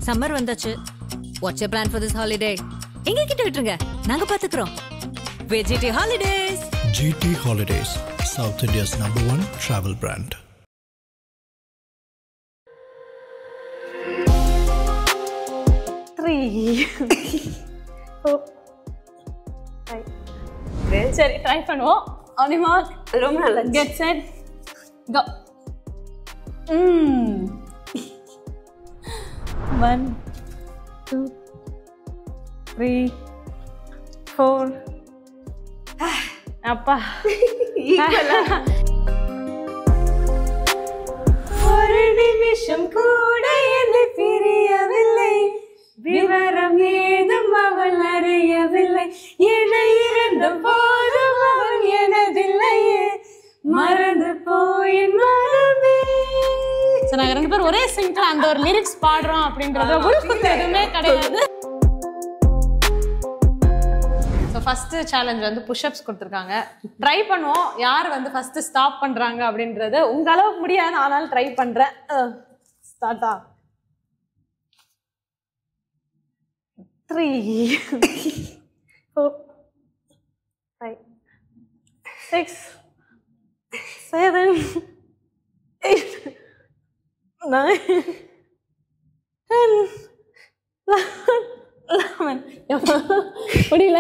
Summer வந்தாச்சு. What's your plan for this holiday? எங்க கிட்ட விட்டுருங்க, நாங்க பாத்துக்கிறோம். GT Holidays. GT Holidays, South India's #1 travel brand. சரி ட்ரை பண்ணுவோம். On your mark. ரொம்ப நல்லா. Get set. Go. 1 2 3 4 அப்பா ஒரு நிமிஷம் கூட என்னை பிரியவில்லை, விவரம் ஏதும் அவள் அறியவில்லை, என்னை இருந்த போதும் அவள் எனதில்லையே, மறந்து போய் மறந்தே. நாங்க 2 பேரும் ஒரே சிங்க்ல அந்த ஒரு லிரிக்ஸ் பாடுறோம் அப்படின்றது உள்குத்து எதுவுமே கிடையாது. ஃபர்ஸ்ட் சேலஞ்ச் வந்து புஷ்அப்ஸ் கொடுத்துருக்காங்க. ட்ரை பண்ணுவோம் யார் வந்து ஃபர்ஸ்ட் ஸ்டாப் பண்றாங்க அப்படின்றது. உங்க அளவுக்கு முடியாது, ஆனாலும் ட்ரை பண்றேன். ஸ்டார்ட்டா 3 4 5 6 7 8 9 10 11 முடியல.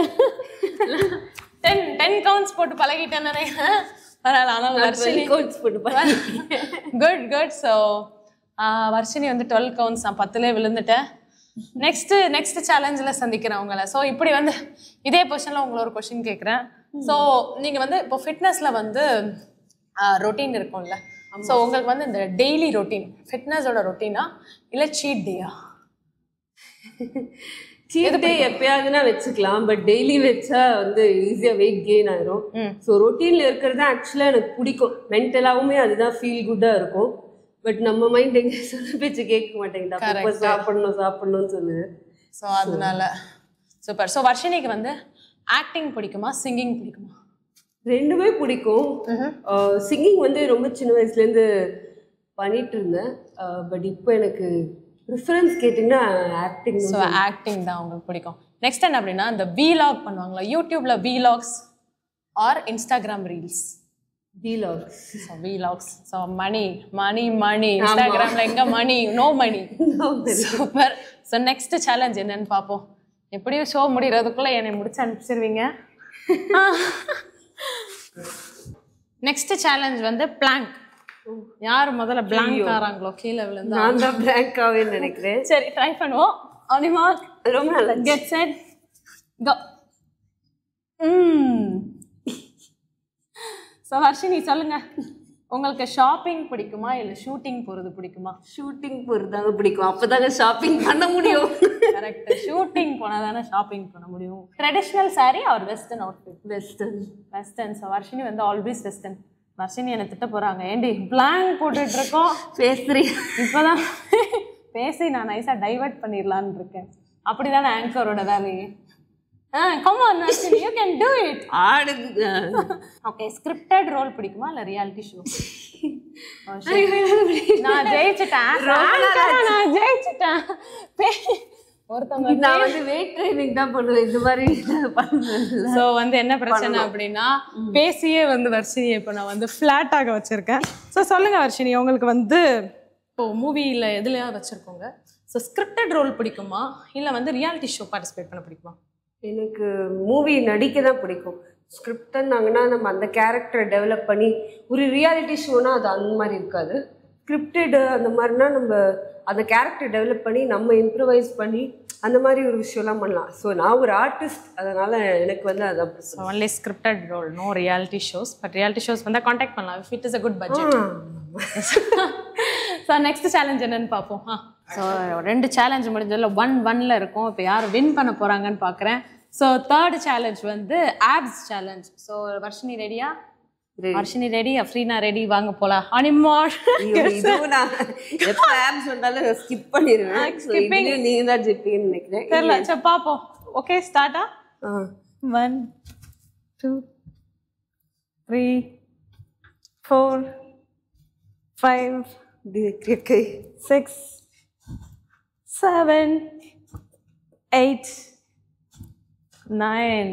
10 கவுண்ட்ஸ் போட்டு பழகிட்டேன் நினைக்கிறேன். பரவாயில்ல, ஆனால் வர்ஷினி கவுண்ட்ஸ் போட்டு குட். ஸோ வர்ஷினி வந்து 12 கவுண்ட்ஸ், நான் 10லே விழுந்துட்டேன். நெக்ஸ்ட் சேலஞ்சில் சந்திக்கிறேன் உங்களை. ஸோ இப்படி வந்து இதே பொசிஷனில் உங்களை ஒரு கொஸ்டின் கேட்குறேன். ஸோ நீங்கள் வந்து இப்போ ஃபிட்னஸில் வந்து ரொட்டீன் இருக்கும்ல, ஸோ உங்களுக்கு வந்து இந்த டெய்லி ரொட்டீன் ஃபிட்னஸோட ரொட்டீனா இல்லை சீட் டேயா? சீட் டே எப்பயாவதுனா வச்சுக்கலாம், பட் டெய்லி வச்சா வந்து ஈஸியா வெயிட் கெயின் ஆயிரும். ஸோ ரொட்டீன்ல இருக்கிறது ஆக்சுவலா எனக்கு பிடிக்கும். மென்டலாவுமே அதுதான் ஃபீல் குட்டா இருக்கும். பட் நம்ம மைண்ட் எங்க சொல்ல பேச்சு கேட்க மாட்டேங்குதா, சாப்பிடணும்னு சொல்லுது. ஸோ அதனால சூப்பர். ஸோ வர்ஷினிக்கு வந்து ஆக்டிங் பிடிக்குமா சிங்கிங் பிடிக்குமா? ரெண்டுமே பிடிக்கும். சிங்கிங் வந்து ரொம்ப சின்ன வயசுலேருந்து பண்ணிட்டு இருந்தேன். பட் இப்போ எனக்கு ப்ரிஃபரன்ஸ் கேட்டிங்கன்னா ஆக்டிங். ஸோ ஆக்டிங் தான் உங்களுக்கு பிடிக்கும். நெக்ஸ்ட் என்ன அப்படின்னா இந்த வீலாக் பண்ணுவாங்களா யூடியூப்ல, vlogs or Instagram reels? Vlogs. So vlogs. So money இன்ஸ்டாகிராம்ல எங்க money, no money. Super. So next challenge என்னன்னு பார்ப்போம். எப்படியும் ஷோ முடிகிறதுக்குள்ள என்னை முடிச்சு அனுப்பிச்சிருவீங்க. நெக்ஸ்ட் சேலஞ்ச் வந்து பிளாங்க். யார் முதல்ல பிளாங்க் ஆறாங்களோ கீழே விழுந்தா நான் தான் பிளாங்க் ஆவேன்னு நினைக்கிறேன். சரி ட்ரை பண்ணுவோம். On your mark. ரொம்ப நல்லா. Get set. Go. So Varshini சொல்லுங்க, உங்களுக்கு ஷாப்பிங் பிடிக்குமா இல்லை ஷூட்டிங் போகிறது பிடிக்குமா? ஷூட்டிங் போகிறதாங்க பிடிக்கும், அப்போதாங்க ஷாப்பிங் பண்ண முடியும். கரெக்ட், ஷூட்டிங் போனால் தானே ஷாப்பிங் பண்ண முடியும். Traditional sari R western outfit? Western. So Varshini வந்து ஆல்வேஸ் வெஸ்டர்ன். வர்ஷினி என்னை திட்ட போகிறாங்க, ஏண்டி பிளாங்க் போட்டுட்டு இருக்கோம் பேசுறீங்க இப்போதான் பேசி நான் நைஸாக டைவர்ட் பண்ணிடலான்னு இருக்கேன். அப்படி தானே ஆங்கரோட வேலையே. come on Vashini, you can do it. Okay, scripted role பிடிக்குமா இல்ல ரியாலிட்டி ஷோ? நான் ஜெயிச்சிட்டேன். ஒருத்தங்க நான் வந்து வெயிட் ட்ரைனிங் தான் பண்ணுவேன், இந்த மாதிரி பண்ணுவேன். ஸோ வந்து என்ன பிரச்சனை அப்படின்னா பேசியே வந்து வர்ஷினி இப்போ நான் வந்து ஃப்ளாட்டாக வச்சுருக்கேன். ஸோ சொல்லுங்கள் வர்ஷினி, உங்களுக்கு வந்து இப்போ மூவியில் எதுலையா வச்சுருக்கோங்க. ஸோ ஸ்கிரிப்டட் ரோல் பிடிக்குமா இல்லை வந்து ரியாலிட்டி ஷோ பார்ட்டிசிபேட் பண்ண பிடிக்குமா? எனக்கு மூவி நடிக்க தான் பிடிக்கும். ஸ்கிரிப்டன்னாங்கன்னா நம்ம அந்த கேரக்டரை டெவலப் பண்ணி, ஒரு ரியாலிட்டி ஷோனா அது அந்த மாதிரி இருக்காது. ஸ்கிரிப்டடு அந்த மாதிரினா நம்ம அந்த கேரக்டர் டெவலப் பண்ணி நம்ம இம்ப்ரவைஸ் பண்ணி அந்த மாதிரி ஒரு விஷயம்லாம் பண்ணலாம். ஸோ நான் ஒரு ஆர்டிஸ்ட், அதனால் எனக்கு வந்து அதான் பிடிக்கும். Only scripted role, no reality shows. But reality shows வந்து காண்டாக்ட் பண்ணலாம் if it is a good budget. So next challenge என்னன்னு பார்ப்போம். ஸோ 2 சேலஞ்ச் முடிஞ்சதில் 1-1ல இருக்கும். இப்போ யார் வின் பண்ண போகிறாங்கன்னு பார்க்குறேன். ஸோ தேர்ட் சேலஞ்ச் வந்து ஆப்ஸ் சேலஞ்ச். ஸோ வர்ஷினி ரெடியா? வர்ஷினி ரெடி, அஃப்ரீனா ரெடி, வாங்க போலாம். அனிமால் இதுவும் நான் எப்போ ஆப்ஸ் வந்தாலும் ஸ்கிப் பண்ணிடுவேன். ஸ்கிப்பிங் நீங்கள் தான் ஜெயிப்பீங்கன்னு நினைக்கிறேன். தெரியல, சரி பார்ப்போம். ஓகே ஸ்டார்ட்டா? 1 2 3 4 5 6 7, 8, 9,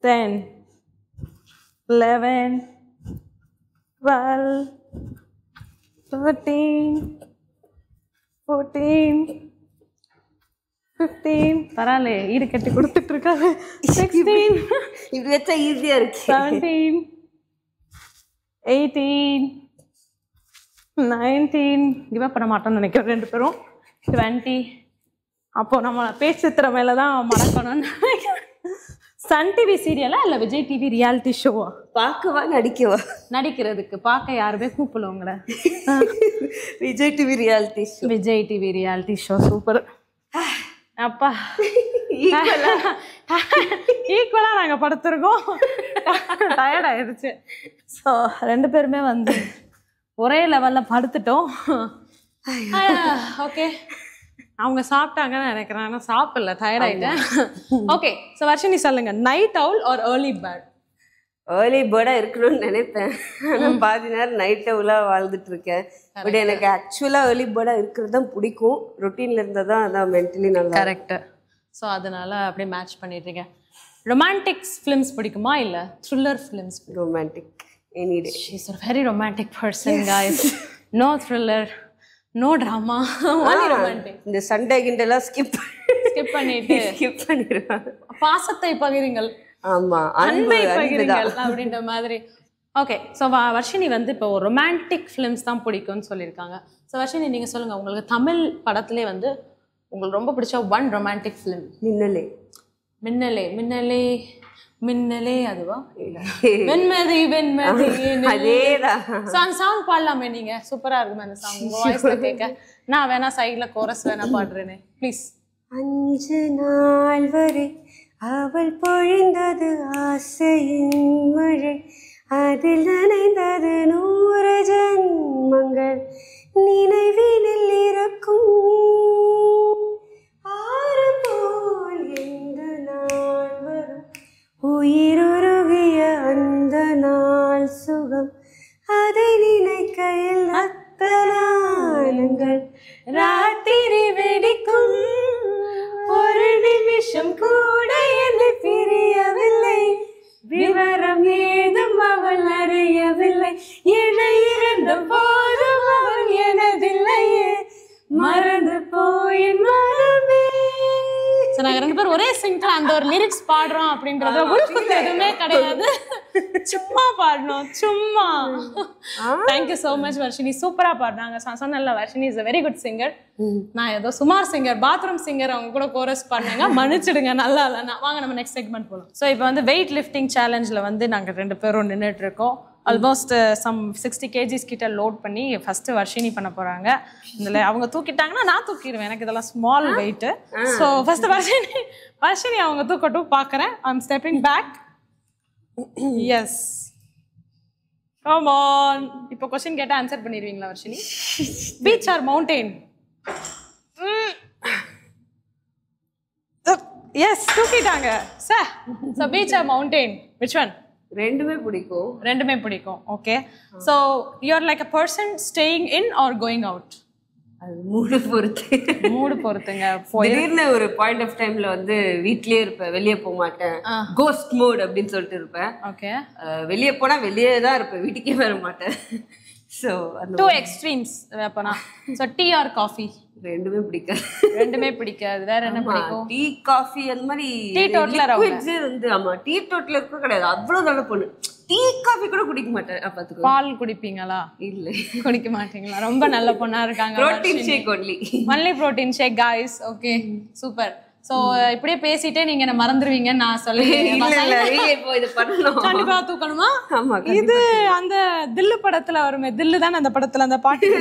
10, 11, 12, 13, 14, 15. பரவாயில்ல, ஈடு கட்டி கொடுத்துட்டு இருக்காங்க. 16, இப்படி வச்சா ஈஸியா இருக்கு. 17, 18, 19. கிவ் அப் பண்ண மாட்டோம்னு நினைக்கிறேன் ரெண்டு பேரும். 20. அப்போ நம்ம பேச்சு திறமையில தான் மறக்கணும்னு நினைக்கிறேன். சன் டிவி சீரியலா இல்லை விஜய் டிவி ரியாலிட்டி ஷோவா? பார்க்கவா நடிக்கவா? நடிக்கிறதுக்கு. பார்க்க யாருமே கூப்பிடல உங்களை. Vijay TV reality show. Vijay TV reality show super. அப்பா ஈக்குவலா நாங்க படுத்திருக்கோம். டயர்ட் ஆயிடுச்சு. ஸோ ரெண்டு பேருமே வந்து ஒரே லெவல்ல படுத்துட்டோம். ஓகே, அவங்க சாப்பிட்டாங்கன்னு நினைக்கிறேன். ஆனால் சாப்பிடல, டயர்ட் ஆயிட்டேன். ஓகே, ஸோ வர்ஷினி சொல்லுங்க, நைட் அவுல் ஆர் ஏர்லி பேர்ட்? ஏர்லி பேர்டாக இருக்கணும்னு நினைப்பேன். ஆனால் பாதி நேரம் நைட் அவுலாக வாழ்ந்துட்டு இருக்கேன். பட் எனக்கு ஆக்சுவலாக ஏர்லி பேர்டாக இருக்கிறது தான் பிடிக்கும். ரொட்டீனில் இருந்தால் தான் அதான் மென்டலி நல்லா. கரெக்டு. ஸோ அதனால அப்படியே மேட்ச் பண்ணிடுறீங்க. ரொமான்டிக் ஃபிலிம்ஸ் பிடிக்குமா இல்லை thriller films? Romantic any day. She is a very romantic person, guys. No thriller, no drama, only romantic. இந்த சண்டே கிண்டெல்லாம் ஸ்கிப் பண்ணிடுவாங்க. பாசத்தை பகிருங்கள், ஆமா, அன்பை பகிருங்கள் அப்படின்ற மாதிரி. ஓகே, ஸோ வர்ஷினி வந்து இப்போ ரொமான்டிக் ஃபிலிம்ஸ் தான் பிடிக்கும்னு சொல்லியிருக்காங்க. ஸோ வர்ஷினி நீங்கள் சொல்லுங்கள், உங்களுக்கு தமிழ் படத்துலேயே வந்து உங்களுக்கு ரொம்ப பிடிச்ச one romantic film? Minnale. Minnale Minnale Minnale அதுவா? வெண்மதி வெண்மதி. அதேதான். அந்த சாங் பாடலாமே நீங்க? சூப்பரா இருக்குமே அந்த சாங். உங்க வாய்ஸ்ல கேட்க. நான் வேணா சைட்ல கோரஸ் வேணா பாடுறேனே ப்ளீஸ். 5 நாள் வரை அவள் பொழிந்தது ஆசையின் மழை, அதில் நனைந்தது 100 ஜன்மங்கள், நினைவினில் இருக்கும் ஆறு போல் எந்த நாள் வரும், உயிருருகிய அந்த நாள் சுகம், அதை நினைக்கையில் அத்தனானங்கள் ராத்திரி வெடிக்கும், ஒரு நிமிஷம் கூட என்னை பிரியவில்லை, விவரம் ஏதும் அவள் அறியவில்லை, என இருந்த போதும் அவள் எனதில்லையே, மறந்து போயின் மனமே. நாங்க ரெண்டு பேரும் ஒரே சிங்க்ல அந்த ஒரு லிரிக்ஸ் பாடுறோம் அப்படின்றது உள்குத்து எதுவுமே கிடையாது, சும்மா பாடணும் சும்மா. தேங்க்யூ சோ மச் வர்ஷினி, சூப்பரா பாடுறாங்க. சொன்னல Varshini is a very good singer. நான் ஏதோ சுமார் சிங்கர், பாத்ரூம் சிங்கர், அவங்க கூட கோரஸ் பண்ணாங்க, மன்னிச்சிடுங்க, நல்லா இல்லைன்னா. வாங்க நம்ம நெக்ஸ்ட் செக்மெண்ட் போகலாம். ஸோ இப்போ வந்து வெயிட் லிஃப்டிங் சேலஞ்சில் வந்து நாங்கள் ரெண்டு பேரும் நின்றுட்டு இருக்கோம். ஆல்மோஸ்ட் சம் 60 kgs கிட்ட லோட் பண்ணி ஃபர்ஸ்ட் வர்ஷினி பண்ண போறாங்க. இதில் அவங்க தூக்கிட்டாங்கன்னா நான் தூக்கிடுவேன், எனக்கு இதெல்லாம் small weight. So first Varshini அவங்க தூக்கட்டும் பார்க்குறேன். I am stepping back. Yes, come on. இப்போ கொஸ்டின் கேட்டால் ஆன்சர் பண்ணிடுவீங்களா Varshini? Beach or mountain? Yes, தூக்கிட்டாங்க sir. So beach or mountain, which one? ரெண்டுமே பிடிக்கும். ரெண்டுமே பிடிக்கும். Okay, so you are like a person staying in or going out? அது மூடு பொறுத்துங்க. திடீர்னு ஒரு பாயிண்ட் ஆஃப் டைம்ல வந்து வீட்லயே இருப்பேன், வெளியே போக மாட்டேன், கோஸ்ட் மோட் அப்படின்னு சொல்லிட்டு இருப்பேன். ஓகே, வெளியே போனா வெளியே தான் இருப்பேன், வீட்டுக்கே வர மாட்டேன். So two extremes. அப்பனா ஸோ டீ ஆர் காஃபி? ரெண்டுமே பிடிக்காது. ரெண்டுமே பிடிக்காது. வேற என்ன பிடிக்கும்? டீ காஃபி அந்த மாதிரி. டீ டோட்டலர் வந்து ஆமா, டீ டோட்டலர் கூட கிடையாது, அவ்வளவு நல்ல பொண்ணு. டீ காஃபி கூட குடிக்க மாட்டேன். பாத்துக்கோ. பால் குடிப்பீங்களா? இல்ல, குடிக்க மாட்டீங்களா? ரொம்ப நல்ல பொண்ணா இருக்காங்க. புரோட்டீன் ஷேக் ஒன்லி புரோட்டீன் ஷேக் गाइस. Okay, super. சோ இப்படியே பேசிட்டே நீங்க என்ன மறந்துடுவீங்க நான் சொல்லுவேன். கண்டிப்பா தூக்கணுமா? இது அந்த தில்லு படத்துல வருமே, தில்லு தான் அந்த படத்துல அந்த பாட்டு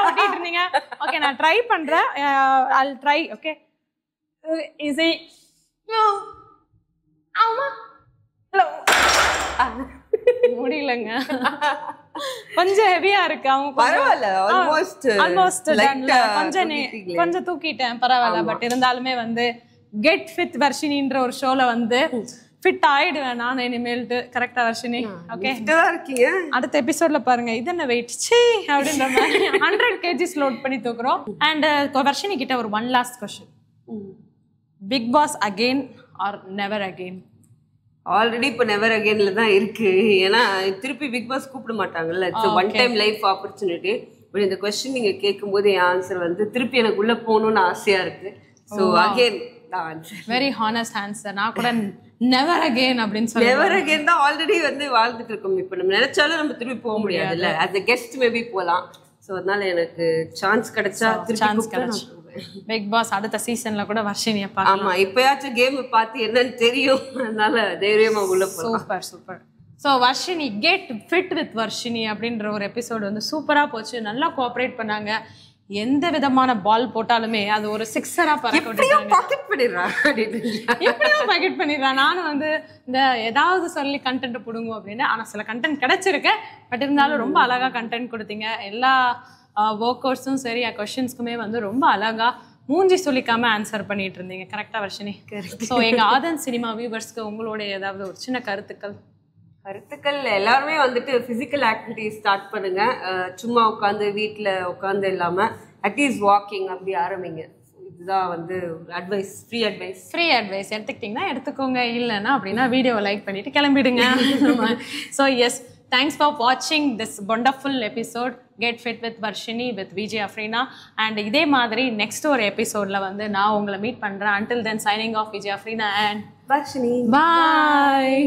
ஓட்டிட்டு இருந்தீங்க. ஓகே, நான் ட்ரை பண்றேன். I'll try. Okay, easy. ஆமா, முடியலங்க, கொஞ்சம் ஹெவியா இருக்கு. அவங்க பரவாயில்ல, ஆல்மோஸ்ட் கொஞ்சம் தூக்கிட்டேன், பரவாயில்ல. பட் இருந்தாலுமே வந்து கெட் ஃபிட் வர்ஷினின்ற ஒரு ஷோல வந்து ஃபிட் ஆயிடுவேன் நான் இனிமேல்ட்டு. கரெக்டா வர்ஷினி? ஓகே, இருக்கீங்க. அடுத்த எபிசோட்ல பாருங்க இது என்ன வெயிட் சீ அப்படின்ற மாதிரி 100 kgs லோட் பண்ணி தூக்குறோம். அண்ட் வர்ஷினி கிட்ட ஒரு one last question. Bigg Boss again or never again? Already இப்போ நெவர் அகெயின்ல தான் இருக்கு. ஏன்னா திருப்பி பிக் பாஸ் கூப்பிட மாட்டாங்கல்ல. It's one time life opportunity. But இந்த கொஸ்டின் நீங்க கேட்கும்போது என் ஆன்சர் வந்து திருப்பி எனக்கு உள்ள போகணும்னு ஆசையா இருக்கு. ஸோ அகெயின் தான் ஆன்சர். Very honest answer. நான் கூட நெவர் அகெயின் அப்படின்னு சொல்லி நெவர் அகெயின் தான் ஆல்ரெடி வந்து வாழ்ந்துட்டு இருக்கோம். இப்போ நம்ம நினைச்சாலும் நம்ம திருப்பி போக முடியாதுல்ல. as a guest மேபி போகலாம். ஸோ அதனால எனக்கு சான்ஸ் கிடைச்சா சான்ஸ் கிடைச்சு பிக் பாஸ் அடுத்த சீசன்ல கூட வர்ஷினியை பார்க்கலாம். ஆமா, இப்பயாச்சும் கேம் பார்த்து என்னன்னு தெரியும். அதனால தைரியமா உள்ள போகலாம். Super super. So Varshini get fit with Varshini அப்படின்ற ஒரு எபிசோடு வந்து சூப்பராக போச்சு. நல்லா கோஆப்ரேட் பண்ணாங்க. எந்த விதமான பால் போட்டாலுமே அது ஒரு சிக்ஸரா எப்படியோ பாக்கெட் பண்ணிடுறான். நானும் வந்து இந்த ஏதாவது சொல்லி கண்டென்ட் பிடுங்கும் அப்படின்னு. ஆனால் சில கண்டென்ட் கிடைச்சிருக்கு. பட் இருந்தாலும் ரொம்ப அழகா கண்டென்ட் கொடுத்தீங்க. எல்லா ஒர்க் அவுட்ஸும் சரி கொஸ்டின்ஸ்க்குமே வந்து ரொம்ப அழகா மூஞ்சி சொல்லிக்காம ஆன்சர் பண்ணிட்டு இருந்தீங்க. கரெக்டா வர்ஷினி? ஸோ எங்க ஆதன் சினிமா வியூவர்ஸ்க்கு உங்களுடைய ஏதாவது ஒரு சின்ன கருத்துக்கள் எல்லாருமே வந்துட்டு பிசிக்கல் ஆக்டிவிட்டி ஸ்டார்ட் பண்ணுங்க. சும்மா உட்காந்து வீட்டில் உட்காந்து இல்லாம அட்லீஸ்ட் வாக்கிங் அப்படி ஆரம்பிங்க. இதுதான் வந்து அட்வைஸ். ஃப்ரீ அட்வைஸ் எடுத்துக்கிட்டீங்கன்னா எடுத்துக்கோங்க. இல்லைன்னா அப்படின்னா வீடியோவை லைக் பண்ணிட்டு கிளம்பிடுங்க. So yes, thanks for watching this wonderful episode Get Fit with Varshini with VJ Afrina. and இதே மாதிரி நெக்ஸ்ட் ஒரு எபிசோட்ல வந்து நான் உங்களை மீட் பண்றேன். until then signing off, VJ Afrina and Varshini. Bye.